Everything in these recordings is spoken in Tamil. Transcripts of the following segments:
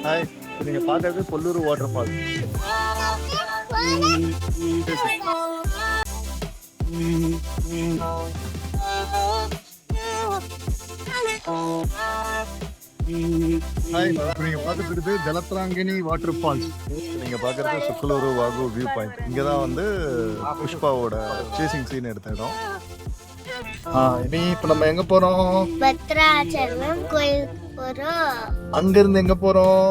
ஹாய், நீங்க பார்க்கறது கொல்லூர் வாட்டர் ஃபால்ஸ். ஹாய், நீங்க பார்த்துட்டு ஜலத்ராங்கினி வாட்டர் ஃபால்ஸ். நீங்க பார்க்கறது சுக்கலூர் வாகு வியூ பாயிண்ட். இங்கதான் வந்து புஷ்பாவோட சேசிங் சீன் எடுத்த இடம். இனி இப்ப நம்ம எங்க போறோம்? பத்ராச்சலம் கோயிலுக்கு போறோம். அங்க இருந்து எங்க போறோம்?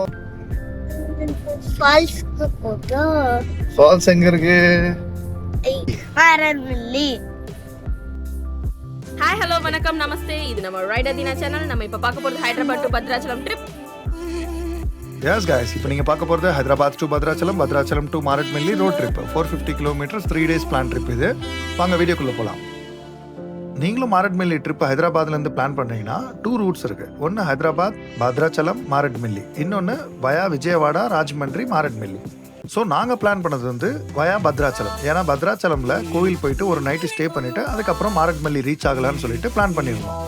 ஃபால்ஸ்க்கு போறோம். ஃபால்ஸ் எங்க இருக்கு? மாரன்மில்லி. ஹாய், ஹலோ, வணக்கம், நமஸ்தே. இது நம்ம ரைடர் தினா சேனல். நம்ம இப்ப பார்க்க போறது Hyderabad to Bhadrachalam trip. Yes guys, இப்போ நீங்க பார்க்க போறது Hyderabad to Bhadrachalam, Bhadrachalam to Maredumilli road trip. 450 kilometres, 3 days plan trip இது. வாங்க வீடியோக்குள்ள போலாம். நீங்களும் மாரட்மில்லி ட்ரிப் ஹைதராபாத்ல இருந்து பிளான் பண்றீங்கன்னா 2 ரூட்ஸ் இருக்கு. ஒன்னு ஹைதராபாத், பத்ராச்சலம், மாரட்மில்லி. இன்னொன்னு வயா விஜயவாடா, ராஜமன்றி, மாரட்மில்லி. ஸோ நாங்கள் பிளான் பண்ணது வந்து வயா பத்ராச்சலம். ஏன்னா பத்ராச்சலம்ல கோவில் போயிட்டு ஒரு நைட்டு ஸ்டே பண்ணிட்டு அதுக்கப்புறம் மாரட்மில்லி ரீச் ஆகலான்னு சொல்லிட்டு பிளான் பண்ணியிருந்தோம்.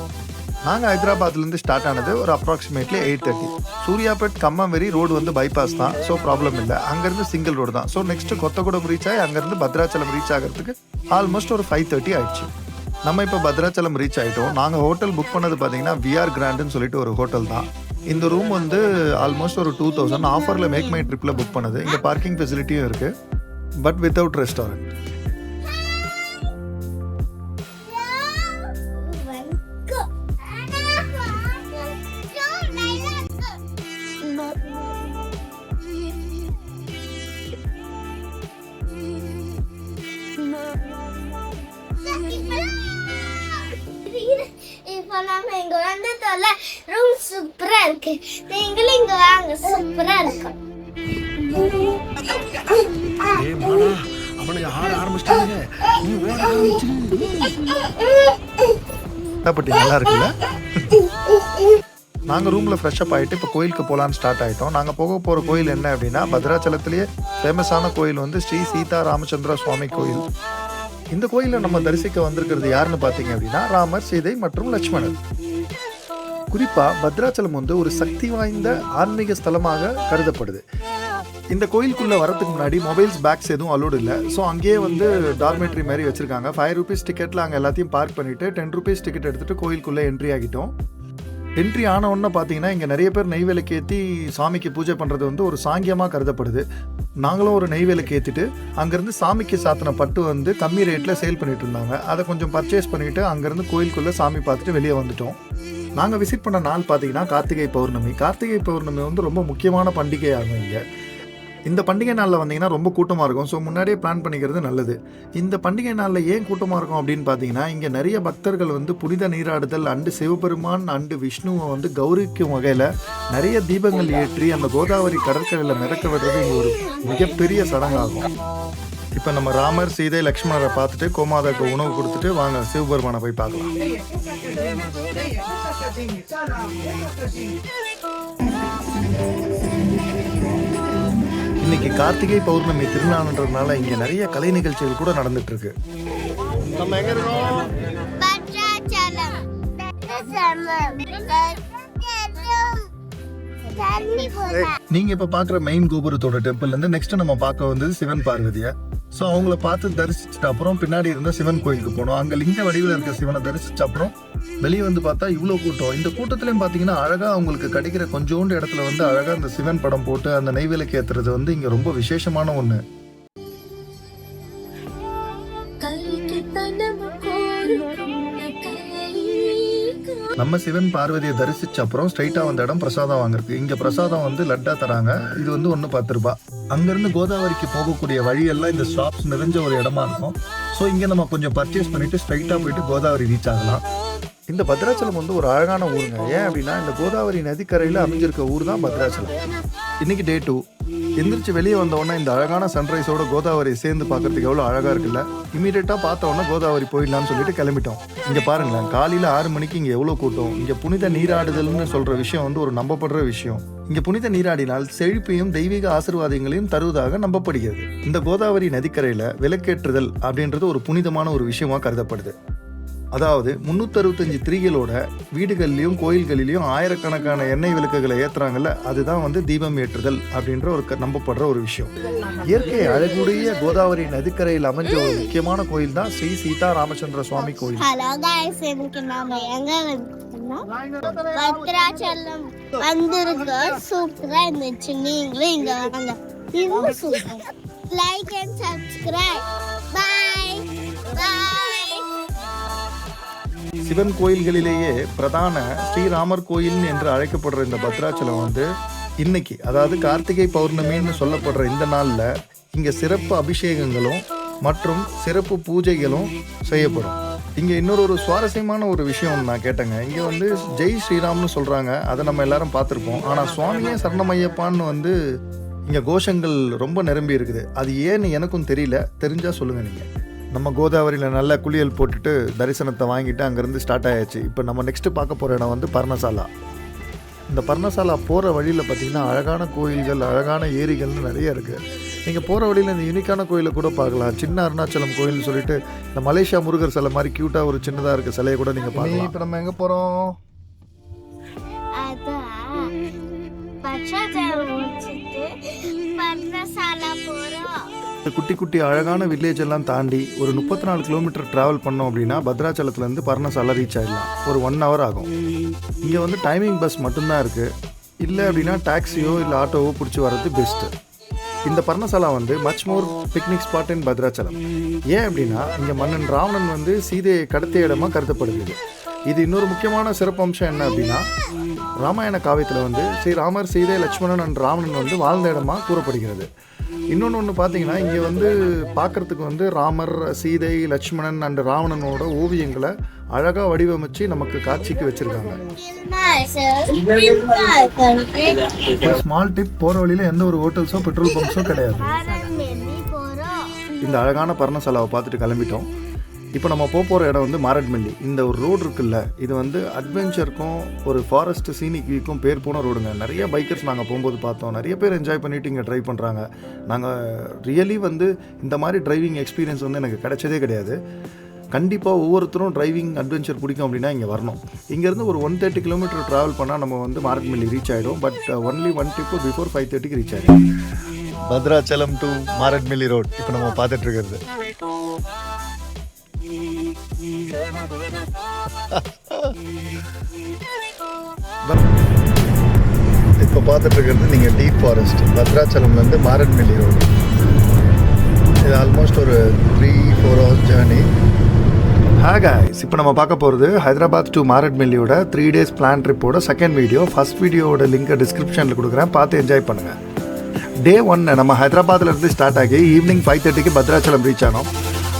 நாங்கள் ஹைதராபாத்லேருந்து ஸ்டார்ட் ஆனது ஒரு அப்ராக்சிமேட்லி 8:30. சூர்யாபேட் கம்மவெரி ரோடு வந்து பைபாஸ் தான், ஸோ ப்ராப்ளம் இல்லை. அங்கேருந்து சிங்கிள் ரோடு தான். ஸோ நெக்ஸ்ட் கொத்தகுடம் ரீச் ஆகி அங்கேருந்து பத்ராச்சலம் ரீச் ஆகிறதுக்கு ஆல்மோஸ்ட் ஒரு 5:30 ஆயிடுச்சு. நம்ம இப்போ பத்ராச்சலம் ரீச் ஆகிட்டோம். நாங்கள் ஹோட்டல் புக் பண்ணது பார்த்தீங்கன்னா விஆர் கிராண்டுன்னு சொல்லிட்டு ஒரு ஹோட்டல் தான். இந்த ரூம் வந்து ஆல்மோஸ்ட் ஒரு 2000 ஆஃபரில் மேக் மை ட்ரிப்பில் புக் பண்ணது. இங்கே பார்க்கிங் ஃபெசிலிட்டியும் இருக்குது, பட் வித்தவுட் ரெஸ்டாரண்ட். இப்போ நம்ம இங்க வந்ததால ரூம் சூப்பரா இருக்கு. நீங்களும் இங்க வாங்க, சூப்பரா இருக்கு. அவனுக்கு ஆட ஆரம்பிச்சிட்டாங்க. நீ ஓட ஆரம்பிச்சு. பட் நல்லா இருக்குல்ல? நாங்கள் ரூமில் ஃப்ரெஷ் அப் ஆகிட்டு இப்போ கோயிலுக்கு போகலான்னு ஸ்டார்ட் ஆகிட்டோம். நாங்கள் போக போகிற கோயில் என்ன அப்படின்னா, பத்ராச்சலத்திலேயே ஃபேமஸான கோயில் வந்து ஸ்ரீ சீதா ராமச்சந்திர சுவாமி கோயில். இந்த கோயிலில் நம்ம தரிசிக்க வந்திருக்கிறது யாருன்னு பார்த்தீங்க அப்படின்னா, ராமர், சீதை மற்றும் லட்சுமணர். குறிப்பாக பத்ராச்சலம் வந்து ஒரு சக்தி வாய்ந்த ஆன்மீக ஸ்தலமாக கருதப்படுது. இந்த கோயிலுக்குள்ளே வரதுக்கு முன்னாடி மொபைல்ஸ், பேக்ஸ் எதுவும் அலோடு இல்லை. ஸோ அங்கேயே வந்து டார்மேட்ரி மாதிரி வச்சுருக்காங்க. 5 rupees டிக்கெட்டில் அங்கே எல்லாத்தையும் பார்க் பண்ணிவிட்டு 10 rupees டிக்கெட் எடுத்துகிட்டு கோயிலுக்குள்ளே என்ட்ரி ஆகிட்டோம். என்ட்ரி ஆன உடனே பார்த்தீங்கன்னா இங்கே நிறைய பேர் நெய் விளக்கு ஏற்றி சாமிக்கு பூஜை பண்ணுறது வந்து ஒரு சாங்கியமாக கருதப்படுது. நாங்களும் ஒரு நெய் விளக்கு ஏற்றிட்டு அங்கேருந்து சாமிக்கு சாத்தின பட்டு வந்து கம்மி ரேட்டில் சேல் பண்ணிட்டு இருந்தாங்க. அதை கொஞ்சம் பர்ச்சேஸ் பண்ணிவிட்டு அங்கேருந்து கோயிலுக்குள்ளே சாமி பார்த்துட்டு வெளியே வந்துட்டோம். நாங்கள் விசிட் பண்ண நாள் பார்த்தீங்கன்னா கார்த்திகை பௌர்ணமி. கார்த்திகை பௌர்ணமி வந்து ரொம்ப முக்கியமான பண்டிகை ஆகும் இங்கே. இந்த பண்டிகை நாளில் வந்தீங்கன்னா ரொம்ப கூட்டமாக இருக்கும். ஸோ முன்னாடியே பிளான் பண்ணிக்கிறது நல்லது. இந்த பண்டிகை நாளில் ஏன் கூட்டமாக இருக்கும் அப்படின்னு பார்த்தீங்கன்னா, இங்கே நிறைய பக்தர்கள் வந்து புனித நீராடுதல் அண்டு சிவபெருமான் அண்டு விஷ்ணுவை வந்து கௌரவிக்கும் வகையில் நிறைய தீபங்கள் ஏற்றி அந்த கோதாவரி கடற்கரையில் மிதக்க விடுறது இங்கே ஒரு மிகப்பெரிய சடங்காகும். இப்போ நம்ம ராமர், சீதை, லக்ஷ்மணரை பார்த்துட்டு கோமாதாக்கு உணவு கொடுத்துட்டு வாங்க சிவபெருமானை போய் பார்க்கலாம். இன்னைக்கு கார்த்திகை பௌர்ணமி திருநாள்ன்றதுனால இங்க நிறைய கலை நிகழ்ச்சிகள் கூட நடந்துட்டு இருக்கு. நம்ம எங்க இருக்கோம்? நீங்க இப்ப பாக்குற மெயின் கோபுரத்தோட டெம்பிள் இருந்து நெக்ஸ்ட் நம்ம பார்க்க வந்தது சிவன் பார்வதியா. ஸோ அவங்கள பார்த்து தரிசிச்சுட்டு அப்புறம் பின்னாடி இருந்த சிவன் கோயிலுக்கு போனோம். அங்கே லிங்க வடிவில் இருக்க சிவனை தரிசிச்ச அப்புறம் வெளியே வந்து பார்த்தா இவ்வளோ கூட்டம். இந்த கூட்டத்துலையும் பார்த்தீங்கன்னா அழகாக அவங்களுக்கு கிடைக்கிற கொஞ்சோண்டு இடத்துல வந்து அழகாக அந்த சிவன் படம் போட்டு அந்த நெய் விளக்கு ஏற்றுறது வந்து இங்கே ரொம்ப விசேஷமான ஒன்று. நம்ம சிவன் பார்வதியை தரிசிச்ச அப்புறம் ஸ்ட்ரைட்டா வந்த இடம் பிரசாதம் வாங்குறது. இங்க பிரசாதம் வந்து லட்டா தராங்க. இது வந்து 10 ரூபாய். அங்கிருந்து கோதாவரிக்கு போகக்கூடிய வழியெல்லாம் இந்த ஷாப்ஸ் நிறைஞ்ச ஒரு இடமா இருக்கும். ஸோ இங்க நம்ம கொஞ்சம் பர்ச்சேஸ் பண்ணிட்டு ஸ்ட்ரைட்டா போயிட்டு கோதாவரி ரீச் ஆகலாம். இந்த பத்ராச்சலம் வந்து ஒரு அழகான ஊருங்க. ஏன் அப்படின்னா இந்த கோதாவரி நதிக்கரையில் அமைஞ்சிருக்க ஊர் தான் பத்ராச்சலம். இன்னைக்கு டே 2. எந்திரிச்சு வெளியே வந்தோடனே இந்த அழகான சன்ரைஸோட கோதாவரி சேர்ந்து பார்க்கறதுக்கு எவ்வளோ அழகாக இருக்குல்ல. இமீடியட்டாக பார்த்த உடனே கோதாவரி போயிடலான்னு சொல்லிட்டு கிளம்பிட்டோம். இங்கே பாருங்களேன், காலையில் 6 மணிக்கு இங்கே எவ்வளோ கூட்டம். இங்கே புனித நீராடுதல்னு சொல்கிற விஷயம் வந்து ஒரு நம்பப்படுற விஷயம். இங்கே புனித நீராடினால் செழிப்பையும் தெய்வீக ஆசீர்வாதங்களையும் தருவதாக நம்பப்படுகிறது. இந்த கோதாவரி நதிக்கரையில் விளக்கேற்றுதல் அப்படின்றது ஒரு புனிதமான ஒரு விஷயமா கருதப்படுது. அதாவது 365 திரிகளோட வீடுகள்லையும் கோயில்களிலையும் ஆயிரக்கணக்கான எண்ணெய் விளக்குகளை ஏற்றுறாங்கல்ல, அதுதான் வந்து தீபம் ஏற்றுதல் அப்படின்ற ஒரு நம்பப்படுற ஒரு விஷயம். இயற்கை அழகுடைய கோதாவரி நதிக்கரையில் அமைஞ்ச ஒரு முக்கியமான கோயில் தான் ஸ்ரீ சீதா ராமச்சந்திர சுவாமி கோயில். ஹலோ गाइस, இன்னைக்கு நாம எங்க வந்திருக்கோம்னா பத்ராச்சலம் வந்திருக்கோம். சூப்பரா இருந்துச்சு. நீங்களும் இங்க வாங்க. இது super. Like and subscribe. Bye bye. Sivan கோயில்களிலேயே பிரதான ஸ்ரீராமர் கோயில் என்று அழைக்கப்படுற இந்த பத்ராச்சலம் வந்து இன்னைக்கு, அதாவது கார்த்திகை பௌர்ணமின்னு சொல்லப்படுற இந்த நாளில் இங்கே சிறப்பு அபிஷேகங்களும் மற்றும் சிறப்பு பூஜைகளும் செய்யப்படும். இங்கே இன்னொரு சுவாரஸ்யமான ஒரு விஷயம் நான் கேட்டேங்க. இங்கே வந்து ஜெய் ஸ்ரீராம்னு சொல்கிறாங்க, அதை நம்ம எல்லாரும் பார்த்துருப்போம். ஆனால் சுவாமியே சரணமையப்பான்னு வந்து இங்கே கோஷங்கள் ரொம்ப நிரம்பி இருக்குது. அது ஏன்னு எனக்கும் தெரியல, தெரிஞ்சால் சொல்லுங்கள் நீங்கள். நம்ம கோதாவரியில் நல்லா குளியல் போட்டுட்டு தரிசனத்தை வாங்கிட்டு அங்கேருந்து ஸ்டார்ட் ஆயாச்சு. இப்போ நம்ம நெக்ஸ்ட்டு பார்க்க போகிற இடம் வந்து பர்ணசாலா. இந்த பர்ணசாலா போகிற வழியில் பார்த்திங்கன்னா அழகான கோயில்கள், அழகான ஏரிகள்னு நிறைய இருக்குது. நீங்கள் போகிற வழியில் இந்த யூனிக்கான கோயிலை கூட பார்க்கலாம். சின்ன அருணாச்சலம் கோயில்னு சொல்லிட்டு இந்த மலேசியா முருகர் சிலை மாதிரி க்யூட்டாக ஒரு சின்னதாக இருக்க சிலையை கூட நீங்கள் பார்க்கலாம். இப்போ நம்ம எங்கே போகிறோம்? அதான் பத்ராச்சலம் முடிச்சிட்டு பர்ணசாலா போறோம். குட்டி குட்டி அழகான வில்லேஜ் எல்லாம் தாண்டி ஒரு 34 கிலோமீட்டர் ட்ராவல் பண்ணோம் அப்படின்னா பத்ராச்சலத்துலேருந்து பர்ணசாலா ரீச் ஆகிடலாம். ஒரு 1 hour ஆகும். இங்கே வந்து டைமிங் பஸ் மட்டும்தான் இருக்குது. இல்லை அப்படின்னா டாக்ஸியோ இல்லை ஆட்டோவோ பிடிச்சி வர்றது பெஸ்ட்டு. இந்த பர்ணசாலா வந்து மச் மோர் பிக்னிக் ஸ்பாட் இன் பத்ராச்சலம். ஏன் அப்படின்னா இங்கே மன்னன் ராவணன் வந்து சீதையை கடத்திய இடமா கருதப்படுகிறது. இது இன்னொரு முக்கியமான சிறப்பம்சம் என்ன அப்படின்னா, ராமாயண காவியத்தில் வந்து ஸ்ரீராமர், சீதை, லட்சுமணன் அண்ட் ராவணன் வந்து வாழ்ந்த இடமா கூறப்படுகிறது. இன்னொன்று பார்த்தீங்கன்னா, இங்கே வந்து பார்க்குறதுக்கு வந்து ராமர், சீதை, லட்சுமணன் அண்ட் ராவணனோட ஓவியங்களை அழகாக வடிவமைச்சு நமக்கு காட்சிக்கு வச்சுருக்காங்க. ஸ்மால் டிப், போகிற வழியில் எந்த ஒரு ஹோட்டல்ஸோ பெட்ரோல் பம்ப்ஸோ கிடையாது. இந்த அழகான பர்ணசாலாவை பார்த்துட்டு கிளம்பிட்டோம். இப்போ நம்ம போகிற இடம் வந்து மாரட்மல்லி. இந்த ஒரு ரோடு இருக்குல்ல, இது வந்து அட்வென்ச்சருக்கும் ஒரு ஃபாரஸ்ட் சீனிக்கும் பேர் போன ரோடுங்க. நிறைய பைக்கர்ஸ் நாங்கள் போகும்போது பார்த்தோம். நிறைய பேர் என்ஜாய் பண்ணிவிட்டு இங்கே ட்ரைவ் பண்ணுறாங்க. நாங்கள் ரியலி வந்து இந்த மாதிரி டிரைவிங் எக்ஸ்பீரியன்ஸ் வந்து எனக்கு கிடைச்சதே கிடையாது. கண்டிப்பாக ஒவ்வொருத்தரும் டிரைவிங் அட்வென்ச்சர் பிடிக்கும் அப்படின்னா இங்கே வரணும். இங்கேருந்து ஒரு 130 கிலோமீட்டர் ட்ராவல் பண்ணால் நம்ம வந்து மாரட்மல்லி ரீச் ஆகிடும். But only 1 trip before 5:30 reach ஆகிடும். பத்ராச்சலம் டு மாரட்மல்லி ரோட் இப்போ நம்ம பார்த்துட்டு இருக்கிறது. இப்போ பார்த்துட்டு இருக்கிறது நீங்கள் டீப் ஃபாரஸ்ட், பத்ராச்சலம்லேருந்து மாரட்மல்லி ரோடு. இது ஆல்மோஸ்ட் ஒரு 3-4 hours ஜேர்னி. guys, இப்போ நம்ம பார்க்க போகிறது ஹைதராபாத் டு மாரட்மல்லியோட 3 days பிளான் ட்ரிப்போட செகண்ட் வீடியோ. ஃபர்ஸ்ட் வீடியோவோட லிங்கை டிஸ்கிரிப்ஷனில் கொடுக்குறேன், பார்த்து என்ஜாய் பண்ணுங்கள். Day 1 நம்ம ஹைதராபாத்லேருந்து ஸ்டார்ட் ஆகி ஈவினிங் 5:30 பத்ராச்சலம் ரீச் ஆனோம்.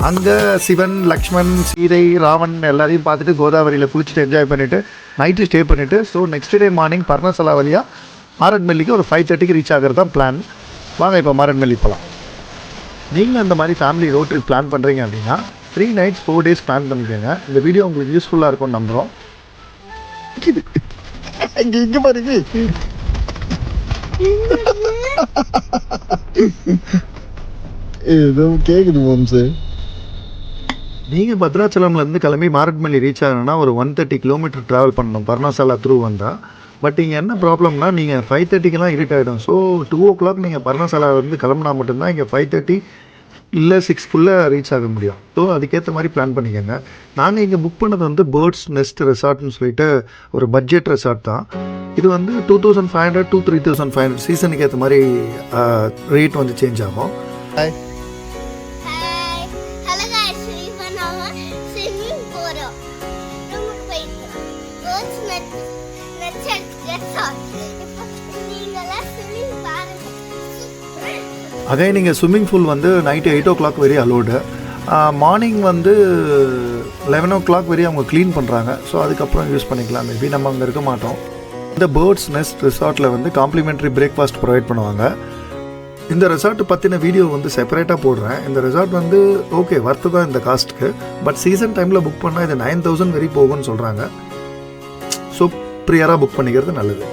அங்கே சிவன், லக்ஷ்மண், சீதை, ராவன் எல்லாரையும் பார்த்துட்டு கோதாவரியில் குளிச்சுட்டு என்ஜாய் பண்ணிவிட்டு நைட்டு ஸ்டே பண்ணிவிட்டு ஸோ நெக்ஸ்ட் டே மார்னிங் பர்ணசாலா வழியாக மாரட்மல்லிக்கு ஒரு 5:30 ரீச் ஆகிறது தான் பிளான். வாங்க இப்போ மாரட்மல்லி போகலாம். நீங்கள் அந்த மாதிரி ஃபேமிலி ரோட் ட்ரிப் பிளான் பண்ணுறீங்க அப்படின்னா 3 nights 4 days பிளான் பண்ணிக்கோங்க. இந்த வீடியோ உங்களுக்கு யூஸ்ஃபுல்லாக இருக்கும்னு நம்புகிறோம். இங்கே பாருங்க, ஏதோ கேட்குது மாம்சு. நீங்கள் பத்ராச்சலம்லேருந்து கிளம்பி மாரட்மல்லி ரீச் ஆகணும்னா ஒரு 130 கிலோமீட்டர் ட்ராவல் பண்ணணும் பர்ணசாலா த்ரூ வந்தால். பட் இங்கே என்ன ப்ராப்ளம்னா நீங்கள் 5:30 இருட் ஆகிடும். ஸோ 2 o'clock நீங்கள் பர்ணசாலாவிலேருந்து கிளம்புனா மட்டும்தான் இங்கே 5:30 இல்லை 6 ரீச் ஆக முடியும். ஸோ அதுக்கேற்ற மாதிரி பிளான் பண்ணிக்கோங்க. நாங்கள் இங்கே புக் பண்ணது வந்து பேர்ட்ஸ் நெஸ்ட் ரெசார்ட்னு சொல்லிட்டு ஒரு பட்ஜெட் ரெசார்ட் தான். இது வந்து 2500 to 3500 சீசனுக்கு ஏற்ற மாதிரி ரேட் வந்து சேஞ்ச் ஆகும். அதே நீங்கள் ஸ்விம்மிங் பூல் வந்து நைட்டு 8 o'clock வரையும் அலோடு. மார்னிங் வந்து 11 o'clock வரையும் அவங்க க்ளீன் பண்ணுறாங்க. ஸோ அதுக்கப்புறம் யூஸ் பண்ணிக்கலாம். மேபி நம்ம அங்கே இருக்க மாட்டோம். இந்த பேர்ட்ஸ் நெஸ்ட் ரிசார்ட்டில் வந்து காம்ப்ளிமெண்ட்ரி பிரேக்ஃபாஸ்ட் ப்ரொவைட் பண்ணுவாங்க. இந்த ரெசார்ட் பற்றின வீடியோ வந்து செப்பரேட்டாக போடுறேன். இந்த ரெசார்ட் வந்து ஓகே வர்த்து தான் இந்த காஸ்ட்டுக்கு. பட் சீசன் டைமில் புக் பண்ணால் இது 9,000 வரை போகும்னு சொல்கிறாங்க. ஸோ ப்ரியராக புக் பண்ணிக்கிறது நல்லது.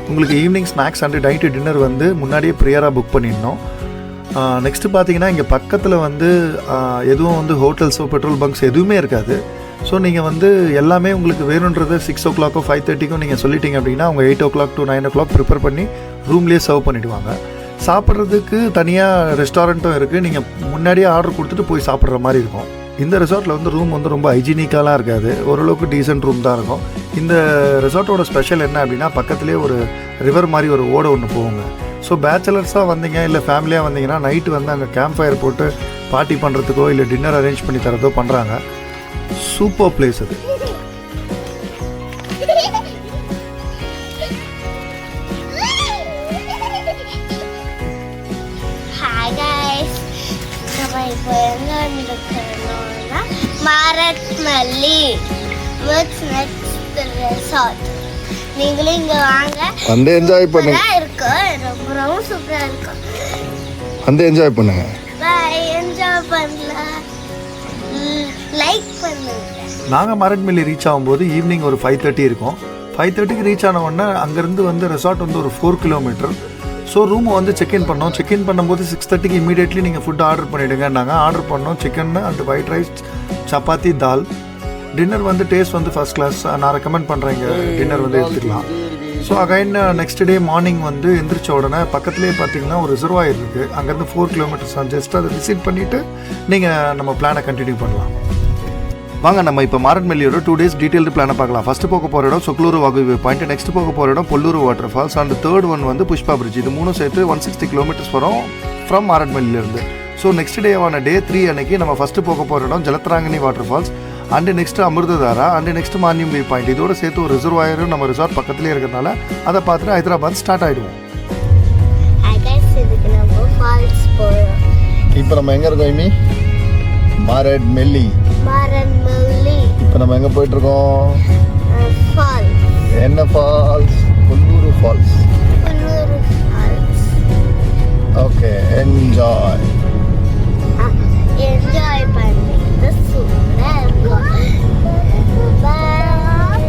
உங்களுக்கு evening snacks and night dinner வந்து முன்னாடியே ப்ரியராக புக் பண்ணிடணும். நெக்ஸ்ட்டு பார்த்தீங்கன்னா இங்கே பக்கத்தில் வந்து எதுவும் வந்து ஹோட்டல்ஸோ பெட்ரோல் பங்க்ஸ் எதுவுமே இருக்காது. ஸோ நீங்கள் வந்து எல்லாமே உங்களுக்கு வேணுன்றதை 6 o'clock 5:30 நீங்கள் சொல்லிட்டீங்க அப்படின்னா அவங்க 8 o'clock to 9 o'clock ப்ரிப்பேர் பண்ணி ரூம்லேயே சர்வ் பண்ணிவிடுவாங்க. சாப்பிட்றதுக்கு தனியாக ரெஸ்டாரண்ட்டும் இருக்குது. நீங்கள் முன்னாடியே ஆர்டர் கொடுத்துட்டு போய் சாப்பிட்ற மாதிரி இருக்கும். இந்த ரெசார்ட்டில் வந்து ரூம் வந்து ரொம்ப ஹைஜீனிக்காலாம் இருக்காது. ஓரளவுக்கு டீசென்ட் ரூம் தான் இருக்கும். இந்த ரெசார்ட்டோட ஸ்பெஷல் என்ன அப்படின்னா பக்கத்துலேயே ஒரு ரிவர் மாதிரி ஒரு ஓடை ஒன்று போகுங்க. ஸோ பேச்சுலர்ஸாக வந்தீங்க இல்லை ஃபேமிலியாக வந்தீங்கன்னா நைட்டு வந்து அங்கே கேம்ப் ஃபயர் போட்டு பார்ட்டி பண்ணுறதுக்கோ இல்லை டின்னர் அரேஞ்ச் பண்ணி தரதோ பண்ணுறாங்க. சூப்பர் பிளேஸ் அது. ஹாய் கைஸ், நம்ம இப்போ எங்க வந்துருக்கோம்னா மாரட்மல்லி நெக்ஸ்ட் ரெசார்ட். நீங்களும் இங்க வாங்க, வந்து என்ஜாய் பண்ணுங்க. இருக்கும் ரொம்ப ரொம்ப சூப்பரா இருக்கும். வந்து என்ஜாய் பண்ணுங்க. பை, என்ஜாய் பண்ணலாம், லைக் பண்ணுங்க. நாங்கள் மாரட்மல்லி ரீச் ஆகும்போது ஈவினிங் ஒரு 5:30 இருக்கும். 5:30க்கு ரீச் ஆன உடனே அங்கேருந்து வந்து ரெசார்ட் வந்து ஒரு 4 கிலோமீட்டர். ஸோ ரூமை வந்து செக்இன் பண்ணோம். செக்இன் பண்ணும்போது 6:30க்கு இமீடியட்லி நீங்கள் ஃபுட் ஆர்டர் பண்ணிவிடுங்க. நாங்கள் ஆர்டர் பண்ணோம் chicken and white rice, chapati, dal. Dinner வந்து டேஸ்ட் வந்து ஃபர்ஸ்ட் கிளாஸ். நான் ரெக்கமெண்ட் பண்ணுறேன் இங்கே டின்னர் வந்து எடுத்துக்கலாம். So again next day morning வந்து எந்திரிச்ச உடனே பக்கத்துலேயே பார்த்தீங்கன்னா ஒரு ரிசர்வாயர் இருக்குது. அங்கேருந்து 4 கிலோமீட்டர்ஸ் தான். ஜஸ்ட் அதை விசிட் பண்ணிவிட்டு நீங்கள் நம்ம பிளானை கண்டினியூ பண்ணலாம். வாங்க நம்ம இப்போ மாரட்மல்லியோட 2 days டீட்டெயில்டு பிளானை பார்க்கலாம். ஃபஸ்ட்டு போக போகிற இடம் சொக்லூரு வாகு வியூ பாயிண்ட். நெக்ஸ்ட் போக போகிற இடம் Polluru water falls. And third one வந்து புஷ்பா பிரிட்ஜ். இது மூணும் சேர்த்து 160 கிலோமீட்டர்ஸ் வரும் ஃப்ரம் மாரட்மல்லியிலேருந்து. ஸோ நெக்ஸ்ட் டேவான டே 3 அன்னைக்கு நம்ம ஃபஸ்ட்டு போக போகிற இடம் Jalatarangini water falls. And next Amritadhara. And next morning view point. இதோட சேர்த்து ஒரு ரிசர்வாயரும் நம்ம ரிசார்ட் பக்கத்துலேயே இருக்கிறதுனால அதை பார்த்துட்டு ஹைதராபாத் ஸ்டார்ட் ஆகிடுவோம். இப்போ நம்ம எங்கே இருக்கோம் இமி? மாரட்மல்லி. இப்போ நம்ம எங்கே போயிட்டுருக்கோம்? என்ன falls? Polluru falls. Okay, enjoy. Enjoy பண்ணி சூப்பரா இருக்கும். Bye,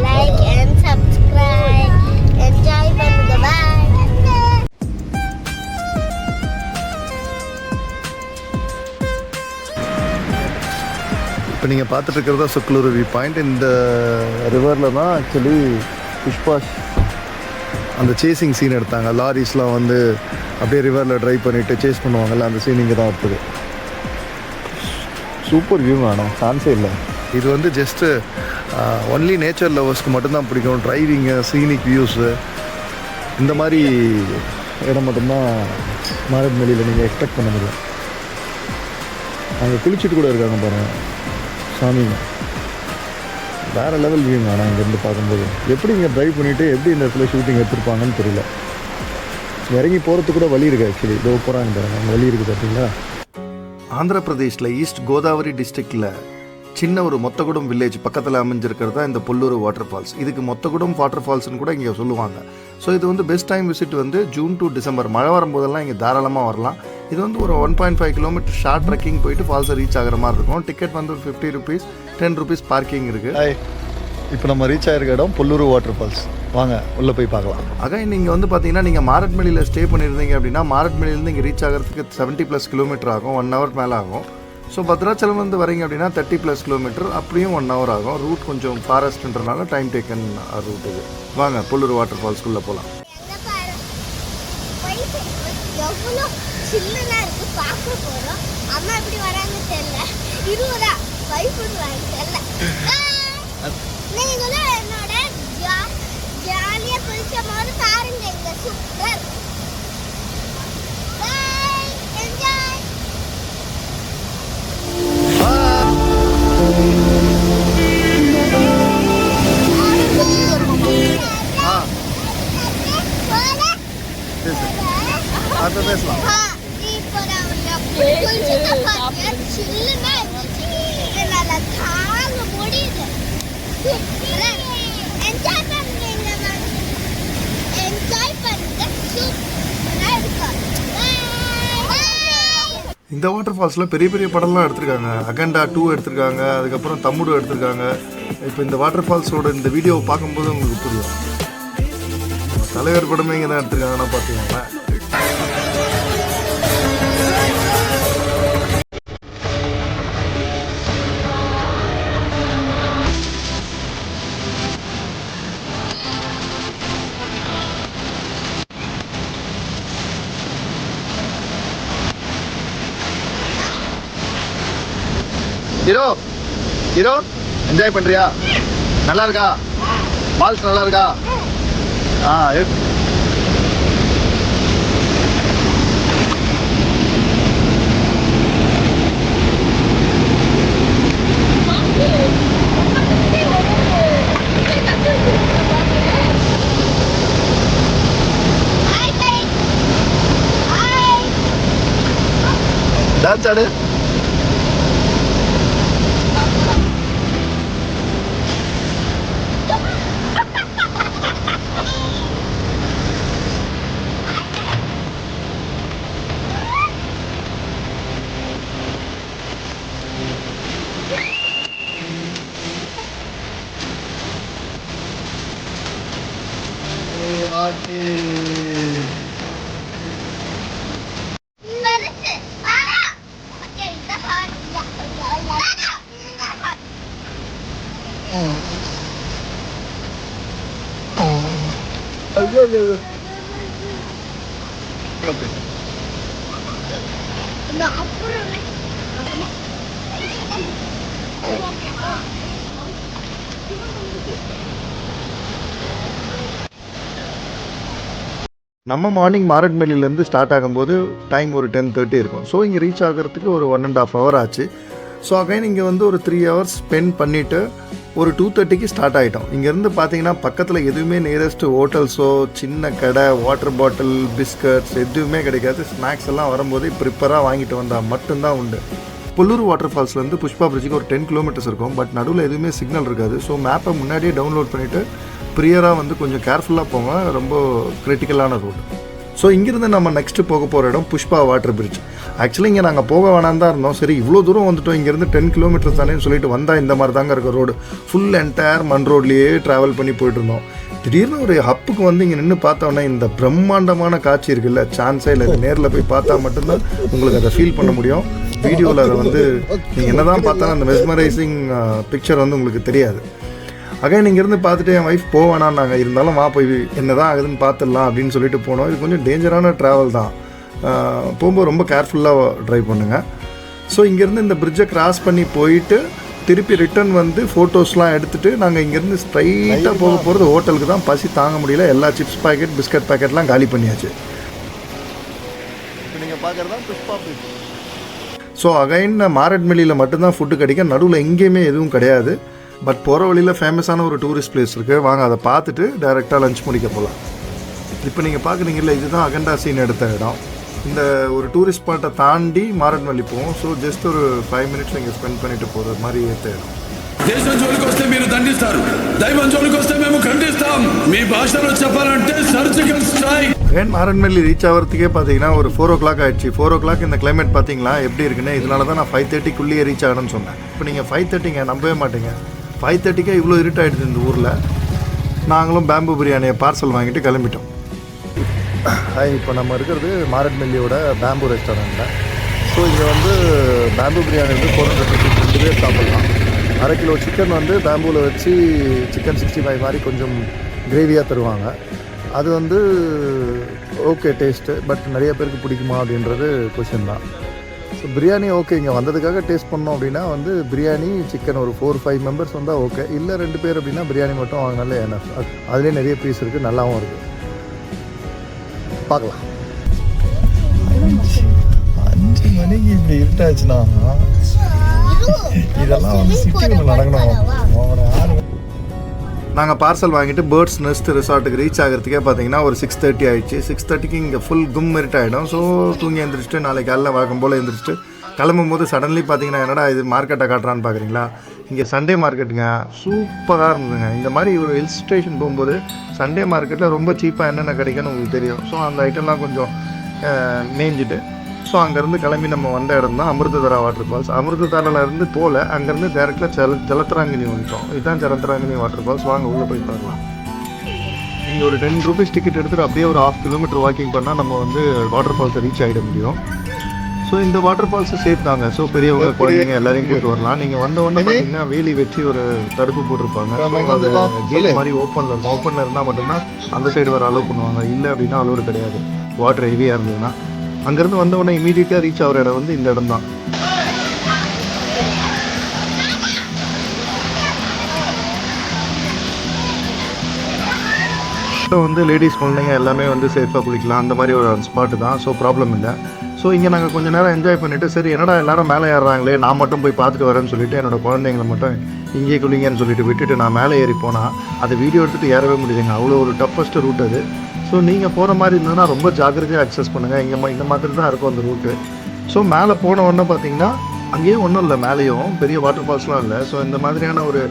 like and subscribe. Enjoy பண்ணுங்க. பாய். இப்போ நீங்கள் பார்த்துட்டு இருக்கிறதா சொக்லூர் வியூ பாயிண்ட். இந்த ரிவரில் தான் ஆக்சுவலி புஷ்பா அந்த சேசிங் சீன் எடுத்தாங்க. லாரிஸ்லாம் வந்து அப்படியே ரிவரில் ட்ரைவ் பண்ணிவிட்டு சேஸ் பண்ணுவாங்கல்ல, அந்த சீன் இங்கே தான் இருக்குது. சூப்பர் வியூ வேணும், சான்ஸே இல்லை. இது வந்து ஜஸ்ட்டு ஒன்லி நேச்சர் லவர்ஸ்க்கு மட்டும்தான் பிடிக்கும். டிரைவிங்கு, சீனிக் வியூஸு, இந்த மாதிரி இடம் மட்டும்தான் மாரட்மல்லியில் நீங்கள் எக்ஸ்பெக்ட் பண்ண முடியும். அங்கே குளிச்சுட்டு கூட இருக்காங்க பாருங்கள் சாமிங்க. வேறு லெவல் வியூங்க. ஆனால் இங்கேருந்து பார்க்கும்போது எப்படி இங்கே ட்ரைவ் பண்ணிவிட்டு எப்படி இந்த இடத்துல ஷூட்டிங் எடுத்துருப்பாங்கன்னு தெரியல. இறங்கி போகிறதுக்கு கூட வழி இருக்குது. ஆக்சுவலி இதோ போகிறாங்க பாருங்க, அங்கே வழி இருக்குது பார்த்தீங்களா. ஆந்திர பிரதேஷில் ஈஸ்ட் கோதாவரி டிஸ்ட்ரிக்டில் சின்ன ஒரு மொத்தகுடம் வில்லேஜ் பக்கத்தில் அமைஞ்சிருக்கிறது தான் இந்த பொல்லூரு வாட்டர் ஃபால்ஸ். இதுக்கு மொத்தகுடம் வாட்டர் ஃபால்ஸ்னு கூட இங்கே சொல்லுவாங்க. ஸோ இது வந்து பெஸ்ட் டைம் விசிட் வந்து ஜூன் டு டிசம்பர். மழை வரும்போதெல்லாம் இங்கே தாராளமாக வரலாம். இது வந்து ஒரு 1.5 கிலோமீட்டர் ஷார்ட் ட்ரெக்கிங் போயிட்டு ஃபால்ஸை ரீச் ஆகிற மாதிரி இருக்கும். டிக்கெட் வந்து ஒரு 50 rupees, 10 rupees பார்க்கிங் இருக்குது. இப்போ நம்ம ரீச் ஆகிருக்க இடம் பொல்லூரு வாட்டர் ஃபால்ஸ். வாங்க உள்ளே போய் பார்க்கலாம். அகைன் நீங்கள் வந்து பார்த்தீங்கன்னா நீங்கள் மாரட்மல்லியில் ஸ்டே பண்ணியிருந்தீங்க அப்படின்னா மாரட்மல்லியிலேருந்து இங்கே ரீச் ஆகிறதுக்கு 70+ கிலோமீட்டர் ஆகும். 1 hour மேலே ஆகும். ஸோ பத்ராச்சலம் வந்து வரீங்க அப்படின்னா 30+ கிலோமீட்டர், அப்படியும் 1 hour ஆகும். ரூட் கொஞ்சம் ஃபாரஸ்ட்ன்றனால டைம் டேக்கன் ரூட் இது. வாங்க பொல்லூரு வாட்டர் ஃபால்ஸ்குள்ளே போகலாம். எவ்வளோ சில்லுனா இருக்கு பார்க்க போகிறோம். அம்மா எப்படி வராங்க தெரியல. 20 பயப்படுவாங்க தெரியல. நீங்களும் என்னோட ஜாலியாக பிடிச்ச மாதிரி பாருங்க. இங்கே சூப்பர். பாய், என்ஜாய். பேசலாம். என்ஜாய் பண்ணுங்க, என்ஜாய் பண்ணுங்க. சூப்பரா இருக்கும். இந்த வாட்டர் ஃபால்ஸில் பெரிய பெரிய படம்லாம் எடுத்திருக்காங்க. அகண்டா 2 எடுத்திருக்காங்க, அதுக்கப்புறம் தம்முடு எடுத்திருக்காங்க. இப்போ இந்த வாட்டர் ஃபால்ஸோட இந்த வீடியோவை பார்க்கும்போது உங்களுக்கு புரியும். தலைவர் படமே இங்கே தான் எடுத்திருக்காங்கன்னா பார்த்தீங்கன்னா. ஹீரோ ஹீரோ என்ஜாய் பண்றியா? நல்லா இருக்கா? ஃபால்ஸ் நல்லா இருக்கா? டான்ஸ் ஆடு. நம்ம மார்னிங் மாரட்மேலிலேருந்து ஸ்டார்ட் ஆகும்போது டைம் ஒரு 10:30 இருக்கும். ஸோ இங்கே ரீச் ஆகிறதுக்கு ஒரு 1.5 hour ஆச்சு. ஸோ அகைன் இங்கே வந்து ஒரு 3 hours ஸ்பெண்ட் பண்ணிவிட்டு ஒரு 2:30க்கு ஸ்டார்ட் ஆகிட்டோம். இங்கேருந்து பார்த்தீங்கன்னா பக்கத்தில் எதுவுமே நியரஸ்ட் ஹோட்டல்ஸோ சின்ன கடை வாட்டர் பாட்டில் பிஸ்கட்ஸ் எதுவுமே கிடைக்காது. ஸ்நாக்ஸ் எல்லாம் வரும்போது ப்ரிப்பராக வாங்கிட்டு வந்தால் மட்டும்தான் உண்டு. புல்லூர் வாட்டர் ஃபால்ஸ்லேருந்து புஷ்பா பிரிட்ஜுக்கு ஒரு 10 kilometers இருக்கும். பட் நடுவில் எதுவுமே சிக்னல் இருக்காது. ஸோ மேப்பை முன்னாடியே டவுன்லோட் பண்ணிவிட்டு ப்ரியராக வந்து கொஞ்சம் கேர்ஃபுல்லாக போங்க. ரொம்ப கிரிட்டிக்கலான ரோடு. ஸோ இங்கேருந்து நம்ம நெக்ஸ்ட்டு போக போகிற இடம் புஷ்பா வாட்டர் பிரிட்ஜ். ஆக்சுவலி இங்கே நாங்கள் போக வேணாம் தான் இருந்தோம். சரி இவ்வளோ தூரம் வந்துட்டோம், இங்கேருந்து 10 kilometers தானேன்னு சொல்லிட்டு வந்தால் இந்த மாதிரி தாங்க இருக்க ரோடு. ஃபுல் என்டையர் மண் ரோட்லேயே ட்ராவல் பண்ணி போயிட்டுருந்தோம். திடீர்னு ஒரு ஹப்புக்கு வந்து இங்கே நின்று பார்த்தோன்னே இந்த பிரம்மாண்டமான காட்சி இருக்குல்ல, சான்ஸே இல்லை. நேரில் போய் பார்த்தா மட்டும்தான் உங்களுக்கு அதை ஃபீல் பண்ண முடியும். வீடியோவில் அதை வந்து நீங்கள் என்ன தான் பார்த்தாலும் அந்த மெஸ்மரைசிங் பிக்சர் வந்து உங்களுக்கு தெரியாது. அகைன் இங்கேருந்து பார்த்துட்டு என் ஒய்ஃப் போவேணான்னாங்க. இருந்தாலும் வா போய் என்ன தான் ஆகுதுன்னு பார்த்துடலாம் அப்படின்னு சொல்லிட்டு போனோம். இது கொஞ்சம் டேஞ்சரான ட்ராவல் தான். போகும்போது ரொம்ப கேர்ஃபுல்லாக ட்ரைவ் பண்ணுங்கள். ஸோ இங்கேருந்து இந்த பிரிட்ஜை கிராஸ் பண்ணி போயிட்டு திருப்பி ரிட்டர்ன் வந்து ஃபோட்டோஸ்லாம் எடுத்துகிட்டு நாங்கள் இங்கேருந்து ஸ்ட்ரைட்டாக போக போகிறது ஹோட்டலுக்கு தான். பசி தாங்க முடியல. எல்லா சிப்ஸ் பாக்கெட் பிஸ்கட் பாக்கெட்லாம் காலி பண்ணியாச்சு. இப்போ நீங்கள் பார்க்குறது தான் புஷ்பா பிரிட்ஜ். ஸோ அகைன் மாரட்மேலியில் மட்டும்தான் ஃபுட்டு கிடைக்கும். நடுவில் எங்கேயுமே எதுவும் கிடையாது. பட் போகிற வழியில் ஃபேமஸான ஒரு டூரிஸ்ட் பிளேஸ் இருக்குது. வாங்க அதை பார்த்துட்டு டைரெக்டாக லஞ்ச் முடிக்க போகலாம். இப்போ நீங்கள் பார்க்குறீங்கல்ல, இதுதான் அகண்டா சீன் எடுத்த இடம். இந்த ஒரு டூரிஸ்ட் ஸ்பாட்டை தாண்டி மாரட்மேலி போவோம். ஸோ ஜஸ்ட் ஒரு 5 minutes இங்கே ஸ்பெண்ட் பண்ணிட்டு போகிற மாதிரி ஏற்ற இடம். దేశం జోలికి వస్తే మీరు దండిస్తారు, దైవం జోలికి వస్తే మేము ఖండిస్తాం. మీ భాషలో చెప్పాలంటే సర్జికల్ స్ట్రైక్. ஏன் மாரட்மேலி ரீச் ஆகிறதுக்கே பார்த்தீங்கன்னா ஒரு 4 o'clock ஆயிடுச்சு. 4 o'clock இந்த கிளைமேட் பார்த்தீங்களா எப்படி இருக்குன்னு. இதனால தான் நான் 5:30க்குள்ளேயே ரீச் ஆகணும்னு சொன்னேன். இப்போ நீங்கள் 5:30ங்க நம்பவே மாட்டீங்க. 5:30க்கே இவ்வளோ இருட்டாயிடுது இந்த ஊரில். நாங்களும் பேம்பு பிரியாணியை பார்சல் வாங்கிட்டு கிளம்பிட்டோம். இப்போ நம்ம இருக்கிறது மாரட்மேலியோட பேம்பு ரெஸ்டாரண்ட்டில். ஸோ இங்கே வந்து பேம்பு பிரியாணி வந்து 450 2 பேர் சாப்பிட்லாம். 1/2 கிலோ சிக்கன் வந்து பேம்பூவில் வச்சு சிக்கன் 65 மாதிரி கொஞ்சம் கிரேவியாக தருவாங்க. அது வந்து ஓகே டேஸ்ட்டு. பட் நிறைய பேருக்கு பிடிக்குமா அப்படின்றது கொஷின் தான். ஸோ பிரியாணி ஓகே, இங்கே வந்ததுக்காக டேஸ்ட் பண்ணோம் அப்படின்னா வந்து பிரியாணி சிக்கன் ஒரு 4-5 members வந்தால் ஓகே. இல்லை 2 பேர் அப்படின்னா பிரியாணி மட்டும் வாங்கினாலே என்ன. அதுலேயே நிறைய பீஸ் இருக்குது, நல்லாவும் இருக்குது. பார்க்கலாம். 5 மணிக்கு இப்படி இருட்டாச்சுன்னா இதெல்லாம் வந்து சிட்டியில் நடக்கணும். நாங்கள் பார்சல் வாங்கிட்டு பேர்ட்ஸ் நெஸ்ட் ரிசார்ட்டுக்கு ரீச் ஆகிறதுக்கே பார்த்தீங்கன்னா ஒரு 6:30 ஆகிடுச்சு. 6:30க்கு இங்கே ஃபுல் கும் மெரிட் ஆகிடும். ஸோ தூங்கி எழுந்திரிச்சிட்டு நாளைக்கு காலையில் வழக்கம் போல் எழுந்திரிச்சிட்டு கிளம்பும் போது சடன்லி பார்த்தீங்கன்னா என்னடா இது மார்க்கெட்டை காட்டுறான்னு பார்க்குறீங்களா. இங்கே சண்டே மார்க்கெட்டுங்க சூப்பராக இருந்ததுங்க. இந்த மாதிரி ஒரு ஹில் ஸ்டேஷன் போகும்போது சண்டே மார்க்கெட்டில் ரொம்ப சீப்பாக என்னென்ன கிடைக்குன்னு உங்களுக்கு தெரியும். ஸோ அந்த ஐட்டம்லாம் கொஞ்சம் மேய்ஞ்சிட்டு ஸோ அங்கேருந்து கிளம்பி நம்ம வந்த இடம் தான் அமிர்ததாரா வாட்டர் ஃபால்ஸ். அமிர்ததாரிலேருந்து போல் அங்கேருந்து டேரெக்டாக ஜலத்ராங்கினி வந்துட்டோம். இதுதான் ஜலத்ராங்கினி வாட்டர் ஃபால்ஸ். வாங்க உள்ளே போய் பார்க்கலாம். நீங்கள் ஒரு 10 ரூபீஸ் டிக்கெட் எடுத்துகிட்டு அப்படியே ஒரு 1/2 கிலோமீட்டர் வாக்கிங் பண்ணால் நம்ம வந்து வாட்டர் ஃபால்ஸை ரீச் ஆகிட முடியும். ஸோ இந்த வாட்டர் ஃபால்ஸை சேர்த்தாங்க. ஸோ பெரியவங்க குழந்தைங்க எல்லாரையும் கூப்பிட்டு வரலாம். நீங்கள் வந்த உடனே பார்த்தீங்கன்னா வேலி வச்சு ஒரு தடுப்பு போட்டிருப்பாங்க. அது கேட் மாதிரி ஓப்பனில் இருக்கும். ஓப்பனில் இருந்தால் மட்டும்தான் அந்த சைடு வர அலோவ் பண்ணுவாங்க. இல்லை அப்படின்னா அலோடு கிடையாது. வாட்டர் ஹெவியாக இருந்ததுன்னா அங்கேருந்து வந்த உடனே இமீடியட்டாக ரீச் ஆகிற இடம் வந்து இந்த இடம் தான். வந்து லேடிஸ் குழந்தைங்க எல்லாமே வந்து சேஃபாக குளிக்கலாம். அந்த மாதிரி ஒரு ஸ்பாட்டு தான். ஸோ ப்ராப்ளம் இல்லை. ஸோ இங்கே நாங்கள் கொஞ்சம் நேரம் என்ஜாய் பண்ணிவிட்டு சரி என்னடா எல்லாரும் மேலே ஏறுறாங்களே நான் மட்டும் போய் பார்த்துட்டு வரேன்னு சொல்லிட்டு என்னோடய குழந்தைங்களை மட்டும் இங்கேயே குளிங்கன்னு சொல்லிட்டு விட்டுட்டு நான் மேலே ஏறி போனால் அதை வீடியோ எடுத்துகிட்டு ஏறவே முடியுதுங்க. அவ்வளோ ஒரு டஃபஸ்ட் ரூட் அது. ஸோ நீங்கள் போகிற மாதிரி இருந்ததுன்னா ரொம்ப ஜாக்கிரதையாக அக்சஸ் பண்ணுங்கள். இந்த மாதிரி தான் இருக்கும் அந்த ரூட்டு. ஸோ மேலே போன உடனே பார்த்தீங்கன்னா அங்கேயும் ஒன்றும் இல்லை, மேலேயும் பெரிய வாட்டர் ஃபால்ஸ்லாம் இல்லை. ஸோ இந்த மாதிரியான ஒரு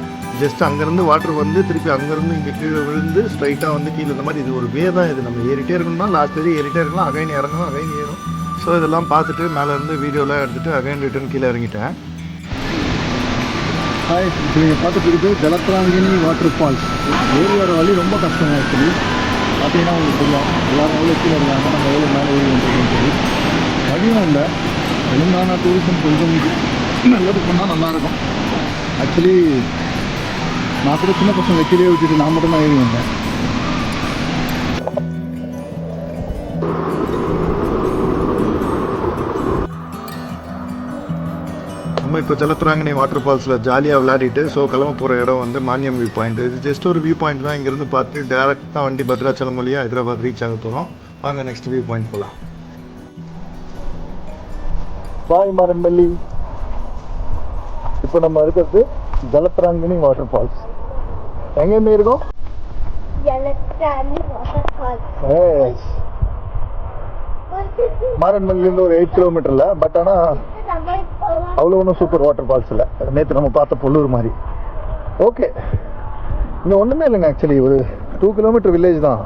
ஜஸ்ட் அங்கேருந்து வாட்டர் வந்து திருப்பி அங்கேருந்து இங்கே கீழே விழுந்து ஸ்ட்ரைட்டாக வந்து கீழே இந்த மாதிரி இது ஒரு வே தான். இது நம்ம ஏறிட்டே இருக்கணும்னா லாஸ்ட் வரையும் ஏறிட்டே இருக்கலாம். அகைன் இறங்கணும், அகைன் ஏறும். ஸோ இதெல்லாம் பார்த்துட்டு மேலேருந்து வீடியோலாம் எடுத்துகிட்டு அகைன் ரிட்டர்ன் கீழே இறங்கிட்டேன். ஹாய், இப்போ நீங்கள் பார்த்துட்டு இருக்குது ஜலத்ராங்கினி வாட்டர் ஃபால்ஸ். ஏரியோட வழி ரொம்ப கஷ்டம். ஆக்சுவலி பார்த்தீங்கன்னா உங்களுக்கு தெரியும் எல்லோரும் எவ்வளோ கீழே இருக்காங்க, நம்ம எவ்வளோ மேலே ஏறி வந்துருக்கோம்னு சொல்லி. வழியும் இல்லை. தெலுங்கானா டூரிசம் கொஞ்சம் நல்லது பண்ணால் நல்லாயிருக்கும். ஆக்சுவலி நான் கூட சின்ன பசங்க கீழே விட்டுட்டு நான் மட்டும் தான் ஏறி வந்தேன். நம்ம இப்போ ஜலத்ராங்கினி வாட்டர் ஃபால்ஸில் ஜாலியாக விளையாடிட்டு ஸோ கிளம்ப போகிற இடம் வந்து மானியம் வியூ பாயிண்ட். இது ஜஸ்ட் ஒரு வியூ பாயிண்ட் தான். இங்கேருந்து பார்த்து டேரெக்டாக வண்டி பத்ராச்சலம் வழியாக ஹைதராபாத் ரீச் ஆக போகிறோம். வாங்க நெக்ஸ்ட் வியூ பாயிண்ட் போகலாம். பாய் மரம்பள்ளி. இப்போ நம்ம இருக்கிறது ஜலத்ராங்கினி வாட்டர் ஃபால்ஸ். எங்கேருந்து இருக்கோம்? மாரன்மல்லிருந்து ஒரு 8 கிலோமீட்டரில். பட் ஆனால் அவ்வளோ ஒன்றும் சூப்பர் வாட்டர் ஃபால்ஸ் இல்லை. நேற்று நம்ம பார்த்த பொல்லூர் மாதிரி. ஓகே, இங்கே ஒன்றுமே இல்லைங்க. ஆக்சுவலி ஒரு 2 கிலோமீட்டர் வில்லேஜ் தான்.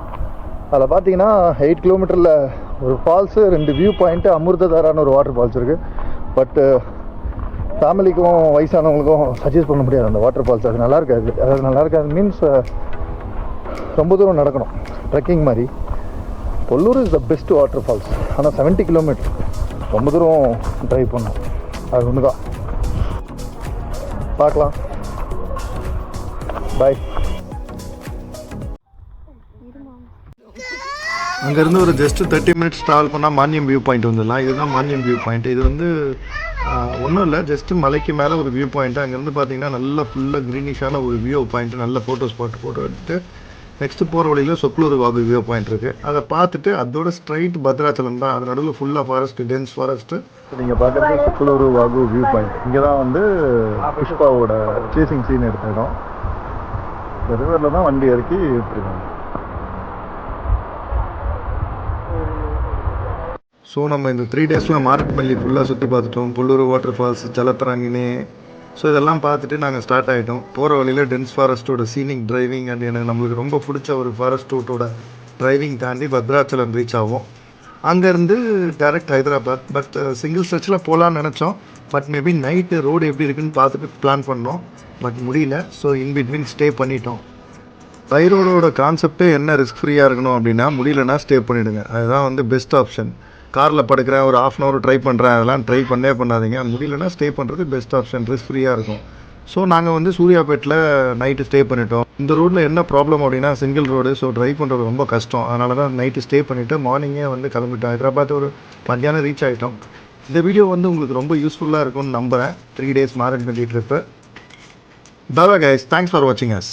அதில் பார்த்தீங்கன்னா 8 கிலோமீட்டரில் ஒரு ஃபால்ஸு, 2 வியூ பாயிண்ட்டு, அமிர்ததாரான்னு ஒரு வாட்டர் ஃபால்ஸ் இருக்குது. பட்டு ஃபேமிலிக்கும் வயசானவங்களுக்கும் சஜஸ்ட் பண்ண முடியாது அந்த வாட்டர் ஃபால்ஸ். அது நல்லா இருக்காது. அதாவது நல்லா இருக்காது மீன்ஸ் ரொம்ப தூரம் நடக்கணும், ட்ரெக்கிங் மாதிரி. Pollur is the best water falls. ஆனால் 70 கிலோமீட்டர் ரொம்ப தூரம் ட்ரைவ் பண்ணோம். அது ஒன்று தான். பார்க்கலாம். பாய். அங்கேருந்து ஒரு ஜஸ்ட் 30 மினிட்ஸ் ட்ராவல் பண்ணால் மானியம் வியூ பாயிண்ட் வந்துடலாம். இதுதான் மானியம் வியூ பாயிண்ட். இது வந்து ஒன்றும் இல்லை, ஜஸ்ட்டு மலைக்கு மேலே ஒரு வியூ பாயிண்ட்டு. அங்கேருந்து பார்த்தீங்கன்னா நல்லா ஃபுல்லாக க்ரீனிஷான ஒரு வியூ பாயிண்ட்டு. நல்ல ஃபோட்டோ ஸ்பாட் ஃபோட்டோ எடுத்துட்டு நெக்ஸ்ட்டு போகிற வழியில் சொக்லூர் வாகு வியூ பாயிண்ட் இருக்குது. அதை பார்த்துட்டு அதோட ஸ்ட்ரைட் பத்ராச்சலம் தான். அது நடுவில் ஃபுல்லாக ஃபாரஸ்ட்டு, டென்ஸ் ஃபாரஸ்ட்டு. நீங்கள் பார்க்குறது சொக்லூர் வாகு வியூ பாயிண்ட். இங்கே தான் வந்து புஷ்பாவோட சேசிங் சீன் எடுத்த இடம். இந்த ரிவரில் தான் வண்டி இறக்கி எடுத்துருக்காங்க. ஸோ நம்ம இந்த 3 டேஸில் மாரட்மல்லி ஃபுல்லாக சுற்றி பார்த்துட்டோம். Pullur water falls, Jalatarangini. So இதெல்லாம் பார்த்துட்டு நாங்கள் ஸ்டார்ட் ஆகிட்டோம். போகிற வழியில் டென்ஸ் ஃபாரஸ்ட்டோட சீனிக் டிரைவிங் அண்ட் எனக்கு நம்மளுக்கு ரொம்ப பிடிச்ச ஒரு ஃபாரஸ்ட் ரூட்டோட டிரைவிங் தாண்டி பத்ராச்சலம் ரீச் ஆகும். அங்கேருந்து டேரெக்ட் ஹைதராபாத். பட் சிங்கிள் ஸ்ட்ரெச்சில் போகலான்னு நினச்சோம். பட் மேபி நைட்டு ரோடு எப்படி இருக்குன்னு பார்த்துட்டு பிளான் பண்ணோம். பட் முடியல. ஸோ இன்பிட்வீன் ஸ்டே பண்ணிட்டோம். பை ரோடோட கான்செப்டே என்ன, ரிஸ்க் ஃப்ரீயாக இருக்கணும் அப்படின்னா முடியலன்னா ஸ்டே பண்ணிவிடுங்க. அதுதான் வந்து பெஸ்ட் ஆப்ஷன். காரில் படுக்கிறேன், ஒரு 1/2 hour ட்ரை பண்ணுறேன், அதெல்லாம் ட்ரை பண்ணாதீங்க. முடியலன்னா ஸ்டே பண்ணுறது பெஸ்ட் ஆப்ஷன், ரிஸ்க் ஃப்ரீயாக இருக்கும். ஸோ நாங்கள் வந்து சூர்யாபேட்டில் நைட்டு ஸ்டே பண்ணிட்டோம். இந்த ரோட்டில் என்ன ப்ராப்ளம் அப்படின்னா சிங்கிள் ரோடு. ஸோ ட்ரைவ் பண்ணுறது ரொம்ப கஷ்டம். அதனால தான் நைட்டு ஸ்டே பண்ணிவிட்டு மார்னிங்கே வந்து கிளம்பிட்டோம். ஹைதராபாத் ஒரு மத்தியானம் ரீச் ஆகிட்டோம். இந்த வீடியோ வந்து உங்களுக்கு ரொம்ப யூஸ்ஃபுல்லாக இருக்கும்னு நம்புகிறேன். 3 days Maredumilli trip. Bye guys, thanks for வாட்சிங் அஸ்.